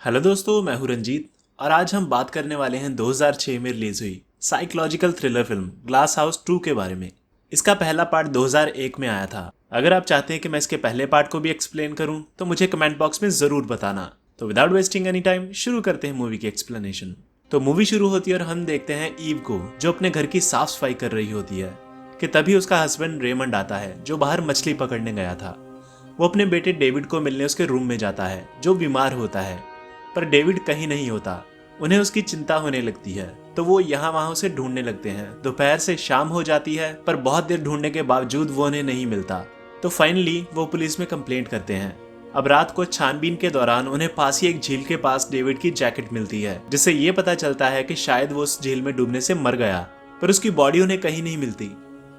Hello दोस्तों, मैं हूं रंजीत और आज हम बात करने वाले हैं 2006 में रिलीज हुई psychological thriller film glass house 2 के बारे में। इसका पहला पार्ट 2001 में आया था। अगर आप चाहते हैं कि मैं इसके पहले पार्ट को भी एक्सप्लेन करूं तो मुझे कमेंट बॉक्स में ज़रूर बताना। तो विदाउट वेस्टिंग एनी टाइम शुरू करते हैं मूवी की एक्सप्लेनेशन। तो मूवी शुरू होती है और हम देखते हैं ईव को, जो अपने घर की साफ सफाई कर रही होती है कि तभी उसका हस्बैंड रेमंड आता है, जो बाहर मछली पकड़ने गया था। वो अपने बेटे डेविड को मिलने उसके रूम में जाता है, जो बीमार होता है, पर डेविड कहीं नहीं होता। उन्हें उसकी चिंता होने लगती है, तो वो यहाँ वहां उसे ढूंढने लगते हैं। दोपहर से शाम हो जाती है, पर बहुत देर ढूंढने के बावजूद वो उन्हें नहीं मिलता। तो फाइनली वो पुलिस में कंप्लेंट करते हैं। अब रात को छानबीन के दौरान उन्हें पास ही एक झील के पास डेविड की जैकेट मिलती है, जिससे ये पता चलता है कि शायद वो उस झील में डूबने से मर गया, पर उसकी बॉडी उन्हें कहीं नहीं मिलती।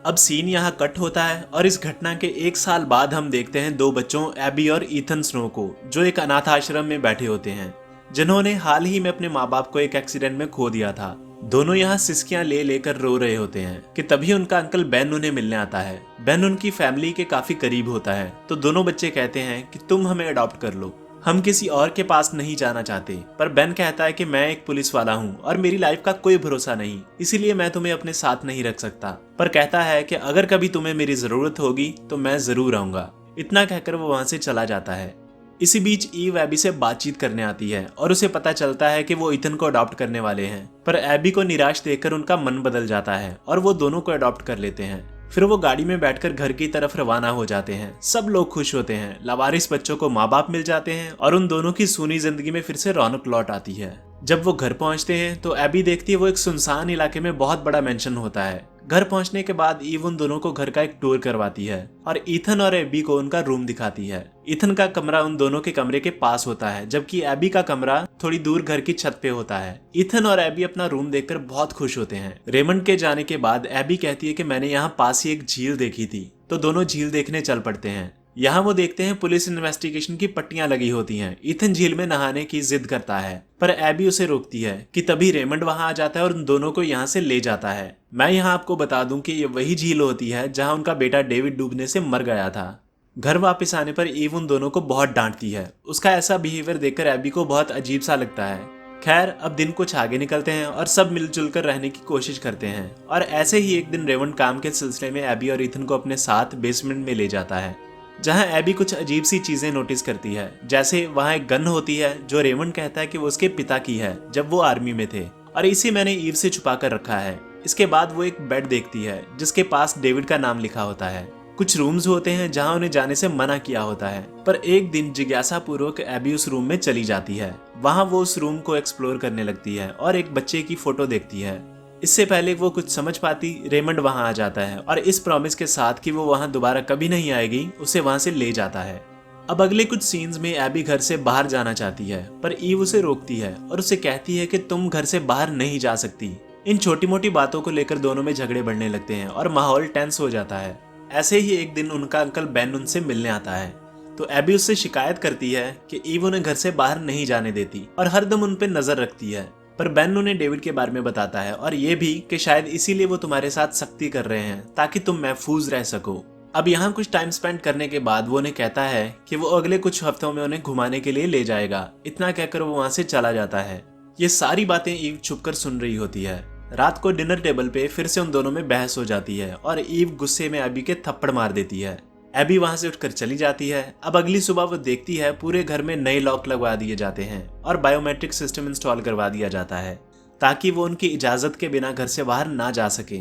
अब सीन यहाँ कट होता है और इस घटना के 1 साल बाद हम देखते हैं दो बच्चों एबी और ईथन स्नो को, जो एक अनाथ आश्रम में बैठे होते हैं, जिन्होंने हाल ही में अपने माँ बाप को एक एक्सीडेंट में खो दिया था। दोनों यहाँ सिसकियां ले लेकर रो रहे होते हैं कि तभी उनका अंकल बेन उन्हें मिलने आता है। बेन उनकी फैमिली के काफी करीब होता है, तो दोनों बच्चे कहते हैं कि तुम हमें अडॉप्ट कर लो, हम किसी और के पास नहीं जाना चाहते। पर बेन कहता है कि मैं एक पुलिस वाला हूँ और मेरी लाइफ का कोई भरोसा नहीं, इसीलिए मैं तुम्हें अपने साथ नहीं रख सकता। पर कहता है कि अगर कभी तुम्हें मेरी जरूरत होगी तो मैं जरूर आऊंगा। इतना कहकर वो वहां से चला जाता है। इसी बीच ईव एबी से बातचीत करने आती है और उसे पता चलता है कि वो ईथन को अडॉप्ट करने वाले हैं। पर एबी को निराश देखकर उनका मन बदल जाता है और वो दोनों को अडॉप्ट कर लेते हैं। फिर वो गाड़ी में बैठकर घर की तरफ रवाना हो जाते हैं। सब लोग खुश होते हैं, लावारिस बच्चों को माँ बाप मिल जाते हैं और उन दोनों की सूनी जिंदगी में फिर से रौनक लौट आती है। जब वो घर पहुंचते हैं तो एबी देखती है वो एक सुनसान इलाके में बहुत बड़ा मेंशन होता है। घर पहुंचने के बाद ईव उन दोनों को घर का एक टूर करवाती है और ईथन और एबी को उनका रूम दिखाती है। ईथन का कमरा उन दोनों के कमरे के पास होता है, जबकि एबी का कमरा थोड़ी दूर घर की छत पे होता है। ईथन और एबी अपना रूम देखकर बहुत खुश होते हैं। रेमंड के जाने के बाद एबी कहती है कि मैंने यहाँ पास ही एक झील देखी थी, तो दोनों झील देखने चल पड़ते हैं। यहाँ वो देखते हैं पुलिस इन्वेस्टिगेशन की पट्टियां लगी होती हैं। ईथन झील में नहाने की जिद करता है, पर एबी उसे रोकती है कि तभी रेमंड वहां आ जाता है और उन दोनों को यहाँ से ले जाता है। मैं यहाँ आपको बता दूं कि ये वही झील होती है जहाँ उनका बेटा डेविड डूबने से मर गया था। घर वापस आने पर ईव उन दोनों को बहुत डांटती है। उसका ऐसा बिहेवियर देखकर एबी को बहुत अजीब सा लगता है। खैर, अब दिन कुछ आगे निकलते हैं और सब मिलजुल कर रहने की कोशिश करते हैं। और ऐसे ही एक दिन रेमंड काम के सिलसिले में एबी और ईथन को अपने साथ बेसमेंट में ले जाता है, जहां एबी कुछ अजीब सी चीजें नोटिस करती है। जैसे वहां एक गन होती है जो रेमंड कहता है कि वो उसके पिता की है जब वो आर्मी में थे, और इसी मैंने ईव से छुपा कर रखा है। इसके बाद वो एक बेड देखती है जिसके पास डेविड का नाम लिखा होता है। कुछ रूम्स होते हैं जहां उन्हें जाने से मना किया होता है, पर एक दिन जिज्ञासा पूर्वक एबी उस रूम में चली जाती है। वहां वो उस रूम को एक्सप्लोर करने लगती है और एक बच्चे की फोटो देखती है। इससे पहले वो कुछ समझ पाती, रेमंड वहां आ जाता है और इस प्रॉमिस के साथ कि वो वहां दोबारा कभी नहीं आएगी, उसे वहां से ले जाता है। अब अगले कुछ सीन्स में एबी घर से बाहर जाना चाहती है, पर ईव उसे रोकती है और उसे कहती है कि तुम घर से बाहर नहीं जा सकती। इन छोटी मोटी बातों को लेकर दोनों में झगड़े बढ़ने लगते हैं और माहौल टेंस हो जाता है। ऐसे ही एक दिन उनका अंकल बेन उनसे मिलने आता है, तो एबी उससे शिकायत करती है कि ईव उन्हें घर से बाहर नहीं जाने देती और हरदम उन पे नजर रखती है। पर बेन उन्हें डेविड के बारे में बताता है और ये भी कि शायद इसीलिए वो तुम्हारे साथ सख्ती कर रहे हैं ताकि तुम महफूज रह सको। अब यहाँ कुछ टाइम स्पेंड करने के बाद वो उन्हें कहता है कि वो अगले कुछ हफ्तों में उन्हें घुमाने के लिए ले जाएगा। इतना कहकर वो वहां से चला जाता है। ये सारी बातें ईव छुपकर सुन रही होती है। रात को डिनर टेबल पे फिर से उन दोनों में बहस हो जाती है और ईव गुस्से में एबी के थप्पड़ मार देती है। एबी वहां से उठकर चली जाती है। अब अगली सुबह वो देखती है पूरे घर में नए लॉक लगवा दिए जाते हैं और बायोमेट्रिक सिस्टम इंस्टॉल करवा दिया जाता है ताकि वो उनकी इजाजत के बिना घर से बाहर ना जा सके।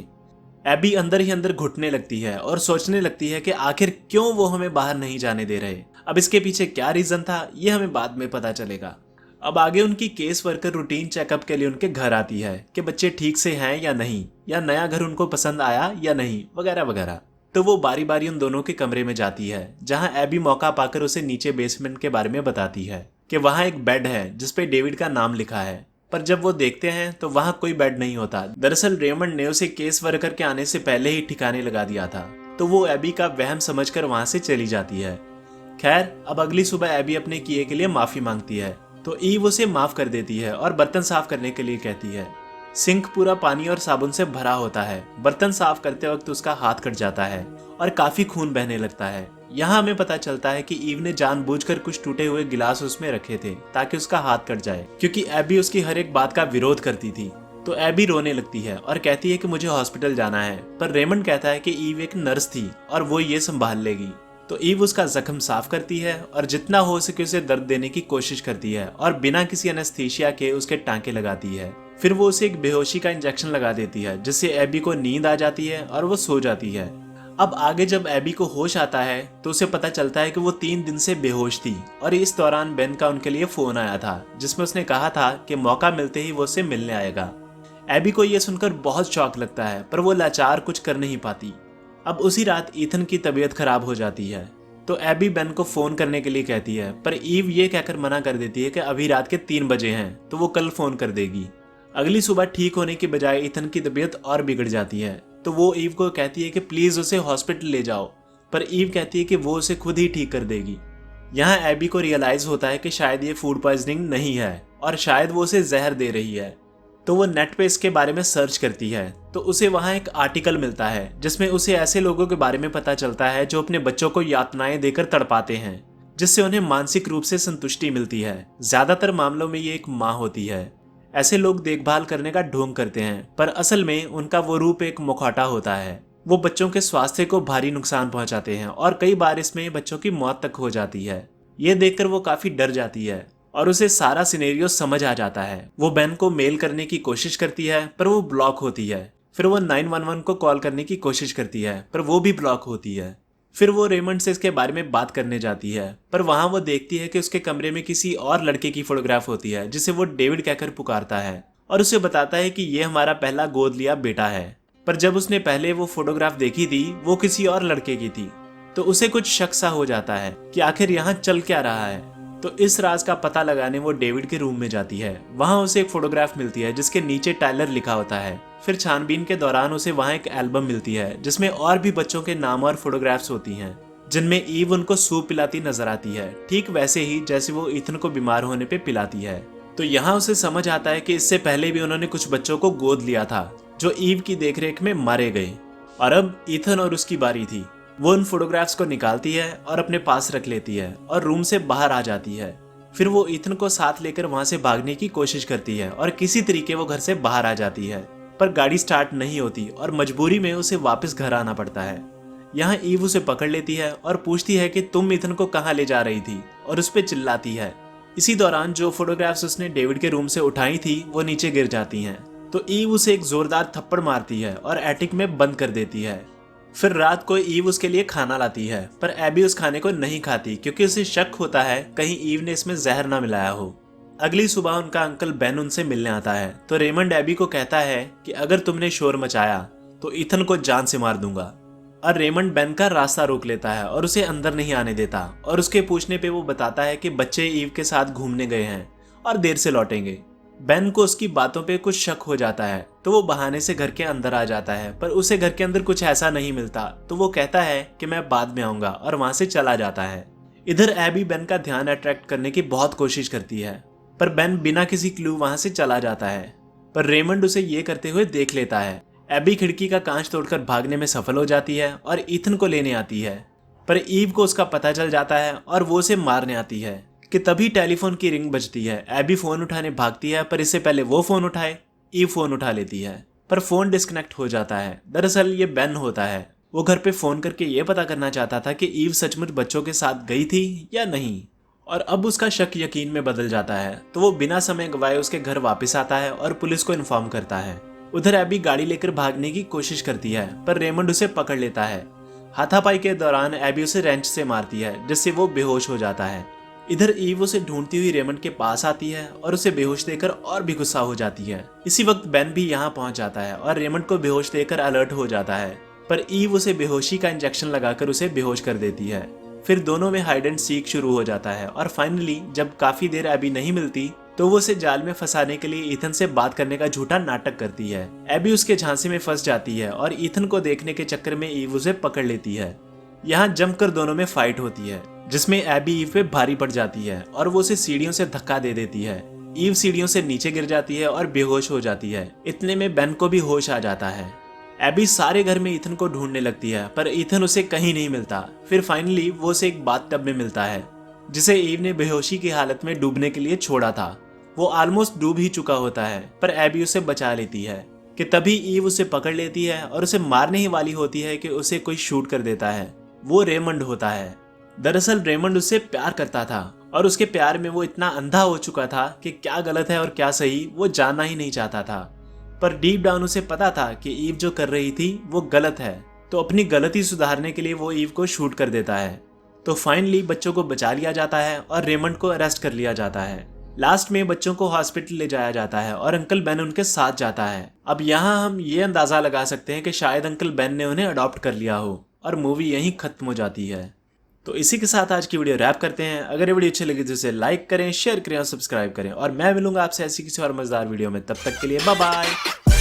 एबी अंदर ही अंदर घुटने लगती है और सोचने लगती है कि आखिर क्यों वो हमें बाहर नहीं जाने दे रहे। अब इसके पीछे क्या रीजन था ये हमें बाद में पता चलेगा। अब आगे उनकी केस वर्कर रूटीन चेकअप के लिए उनके घर आती है कि बच्चे ठीक से हैं या नहीं, या नया घर उनको पसंद आया या नहीं, वगैरह वगैरह। तो वो बारी बारी उन दोनों के कमरे में जाती है, जहां एबी मौका पाकर उसे नीचे बेसमेंट के बारे में बताती है कि वहां एक बेड है जिसपे डेविड का नाम लिखा है। पर जब वो देखते हैं तो वहां कोई बेड नहीं होता। दरअसल रेमंड ने उसे केस वर्कर के आने से पहले ही ठिकाने लगा दिया था। तो वो एबी का वहम समझकर वहां से चली जाती है। खैर, अब अगली सुबह एबी अपने किए के लिए माफी मांगती है, तो ईव उसे माफ कर देती है और बर्तन साफ करने के लिए कहती है। सिंक पूरा पानी और साबुन से भरा होता है। बर्तन साफ करते वक्त उसका हाथ कट जाता है और काफी खून बहने लगता है। यहाँ हमें पता चलता है कि ईव ने जानबूझकर कुछ टूटे हुए गिलास उसमें रखे थे ताकि उसका हाथ कट जाए, क्योंकि एबी उसकी हर एक बात का विरोध करती थी। तो एबी रोने लगती है और कहती है कि मुझे हॉस्पिटल जाना है, पर रेमंड कहता है कि ईव एक नर्स थी और वो ये संभाल लेगी। तो ईव उसका जख्म साफ करती है और जितना हो सके उसे दर्द देने की कोशिश करती है और बिना किसी एनेस्थीसिया के उसके टांके लगाती है। फिर वो उसे एक बेहोशी का इंजेक्शन लगा देती है, जिससे एबी को नींद आ जाती है और वो सो जाती है। अब आगे जब एबी को होश आता है तो उसे पता चलता है कि वो 3 दिन से बेहोश थी और इस दौरान बेन का उनके लिए फोन आया था, जिसमें उसने कहा था कि मौका मिलते ही वो उससे मिलने आएगा। एबी को यह सुनकर बहुत शौक लगता है, पर वो लाचार कुछ कर नहीं पाती। अब उसी रात ईथन की तबीयत खराब हो जाती है, तो एबी बेन को फोन करने के लिए कहती है, पर ईव ये कहकर मना कर देती है कि अभी रात के 3 बजे हैं, तो वो कल फोन कर देगी। अगली सुबह ठीक होने की बजाय ईथन की तबीयत और बिगड़ जाती है, तो वो ईव को कहती है कि प्लीज उसे हॉस्पिटल ले जाओ, पर ईव कहती है कि वो उसे खुद ही ठीक कर देगी। यहाँ एबी को रियलाइज होता है कि शायद ये फूड पॉइजनिंग नहीं है और शायद वो उसे जहर दे रही है। तो वो नेट पे इसके बारे में सर्च करती है, तो उसे वहाँ एक आर्टिकल मिलता है जिसमें उसे ऐसे लोगों के बारे में पता चलता है जो अपने बच्चों को यातनाएं देकर तड़पाते हैं, जिससे उन्हें मानसिक रूप से संतुष्टि मिलती है। ज्यादातर मामलों में ये एक माँ होती है। ऐसे लोग देखभाल करने का ढोंग करते हैं, पर असल में उनका वो रूप एक मुखौटा होता है। वो बच्चों के स्वास्थ्य को भारी नुकसान पहुंचाते हैं और कई बार इसमें बच्चों की मौत तक हो जाती है। ये देखकर वो काफी डर जाती है और उसे सारा सिनेरियो समझ आ जाता है। वो बेन को मेल करने की कोशिश करती है, पर वो ब्लॉक होती है। फिर वो 911 को कॉल करने की कोशिश करती है, पर वो भी ब्लॉक होती है। फिर वो रेमंड से इसके बारे में बात करने जाती है, पर वहां वो देखती है कि उसके कमरे में किसी और लड़के की फोटोग्राफ होती है, जिसे वो डेविड कहकर पुकारता है और उसे बताता है कि ये हमारा पहला गोद लिया बेटा है। पर जब उसने पहले वो फोटोग्राफ देखी थी वो किसी और लड़के की थी, तो उसे कुछ शक सा हो जाता है कि आखिर यहाँ चल क्या रहा है। तो इस राज का पता लगाने वो डेविड के रूम में जाती है। वहां उसे एक फोटोग्राफ मिलती है जिसके नीचे टाइलर लिखा होता है। फिर छानबीन के दौरान उसे वहां एक एल्बम मिलती है जिसमें और भी बच्चों के नाम और फोटोग्राफ्स होती हैं, जिनमें ईव उनको सूप पिलाती नजर आती है, ठीक वैसे ही जैसे वो ईथन को बीमार होने पे पिलाती है। तो यहाँ उसे समझ आता है कि इससे पहले भी उन्होंने कुछ बच्चों को गोद लिया था जो ईव की देखरेख में मारे गए, और अब ईथन और उसकी बारी थी। वो उन फोटोग्राफ्स को निकालती है और अपने पास रख लेती है और रूम से बाहर आ जाती है। फिर वो ईथन को साथ लेकर वहां से भागने की कोशिश करती है और किसी तरीके वो घर से बाहर आ जाती है, पर गाड़ी स्टार्ट नहीं होती और मजबूरी में उसे वापस घर आना पड़ता है। यहाँ ईव उसे पकड़ लेती है और पूछती है कि तुम ईथन को कहाँ ले जा रही थी, और उस पर चिल्लाती है। इसी दौरान जो फोटोग्राफ्स उसने डेविड के रूम से उठाई थी वो नीचे गिर जाती हैं, तो ईव उसे एक जोरदार थप्पड़ मारती है और एटिक में बंद कर देती है। फिर रात को ईव उसके लिए खाना लाती है, पर एबी उस खाने को नहीं खाती क्योंकि उसे शक होता है कहीं ईव ने इसमें जहर ना मिलाया हो। अगली सुबह उनका अंकल बेन उनसे मिलने आता है, तो रेमंड एबी को कहता है कि अगर तुमने शोर मचाया तो ईथन को जान से मार दूंगा। और रेमंड बेन का रास्ता रोक लेता है और उसे अंदर नहीं आने देता, और उसके पूछने पे वो बताता है कि बच्चे ईव के साथ घूमने गए हैं और देर से लौटेंगे। बेन को उसकी बातों पे कुछ शक हो जाता है, तो वो बहाने से घर के अंदर आ जाता है, पर उसे घर के अंदर कुछ ऐसा नहीं मिलता, तो वो कहता है कि मैं बाद में आऊंगा और वहां से चला जाता है। इधर एबी बेन का ध्यान अट्रैक्ट करने की बहुत कोशिश करती है, पर बेन बिना किसी क्लू वहां से चला जाता है, पर रेमंड उसे ये करते हुए देख लेता है। एबी खिड़की का कांच तोड़कर भागने में सफल हो जाती है और ईथन को लेने आती है, पर ईव को उसका पता चल जाता है और वो उसे मारने आती है कि तभी टेलीफोन की रिंग बजती है। एबी फोन उठाने भागती है, पर इससे पहले वो फोन उठाए ईव फोन उठा लेती है, पर फोन डिस्कनेक्ट हो जाता है। दरअसल ये बेन होता है। वो घर पे फोन करके ये पता करना चाहता था कि ईव सचमुच बच्चों के साथ गई थी या नहीं, और अब उसका शक यकीन में बदल जाता है, तो वो बिना समय गवाए उसके घर वापस आता है और पुलिस को इन्फॉर्म करता है। उधर एबी गाड़ी लेकर भागने की कोशिश करती है, पर रेमंड उसे पकड़ लेता है। हाथापाई के दौरान एबी उसे रेंच से मारती है, जिससे वो बेहोश हो जाता है। इधर ईव उसे ढूंढती हुई रेमंड के पास आती है और उसे बेहोश देकर और भी गुस्सा हो जाती है। इसी वक्त बेन भी यहाँ पहुंच जाता है और रेमंड को बेहोश देकर अलर्ट हो जाता है, पर ईव उसे बेहोशी का इंजेक्शन लगाकर उसे बेहोश कर देती है। फिर दोनों में हाइड एंड सीक शुरू हो जाता है, और फाइनली जब काफी देर एबी नहीं मिलती तो वो उसे जाल में फंसाने के लिए ईथन से बात करने का झूठा नाटक करती है। एबी उसके झांसे में फंस जाती है और ईथन को देखने के चक्कर में ईव उसे पकड़ लेती है। यहाँ जमकर दोनों में फाइट होती है, जिसमें एबी ईव पे भारी पड़ जाती है और वो उसे सीढ़ियों से धक्का दे देती है। ईव सीढ़ियों से नीचे गिर जाती है और बेहोश हो जाती है। इतने में बेन को भी होश आ जाता है। एबी सारे घर में ईथन को ढूंढने लगती है पर ईथन उसे कहीं नहीं मिलता। फिर फाइनली वो उसे एक बाथटब में मिलता है जिसे ईव ने बेहोशी की हालत में डूबने के लिए छोड़ा था। वो ऑलमोस्ट डूब ही चुका होता है पर एबी उसे बचा लेती है कि तभी ईव उसे पकड़ लेती है और उसे मारने ही वाली होती है कि उसे कोई शूट कर देता है। वो रेमंड होता है। दरअसल रेमंड उससे प्यार करता था और उसके प्यार में वो इतना अंधा हो चुका था कि क्या गलत है और क्या सही वो जानना ही नहीं चाहता था। पर डीप डाउन उसे पता था कि ईव जो कर रही थी वो गलत है, तो अपनी गलती सुधारने के लिए वो ईव को शूट कर देता है। तो फाइनली बच्चों को बचा लिया जाता है और रेमंड को अरेस्ट कर लिया जाता है। लास्ट में बच्चों को हॉस्पिटल ले जाया जाता है और अंकल बेन उनके साथ जाता है। अब यहाँ हम ये अंदाजा लगा सकते हैं कि शायद अंकल बेन ने उन्हें अडॉप्ट कर लिया हो और मूवी यहीं खत्म हो जाती है। तो इसी के साथ आज की वीडियो रैप करते हैं। अगर ये वीडियो अच्छी लगी तो इसे लाइक करें, शेयर करें और सब्सक्राइब करें और मैं मिलूंगा आपसे ऐसी किसी और मजेदार वीडियो में। तब तक के लिए बाय बाय।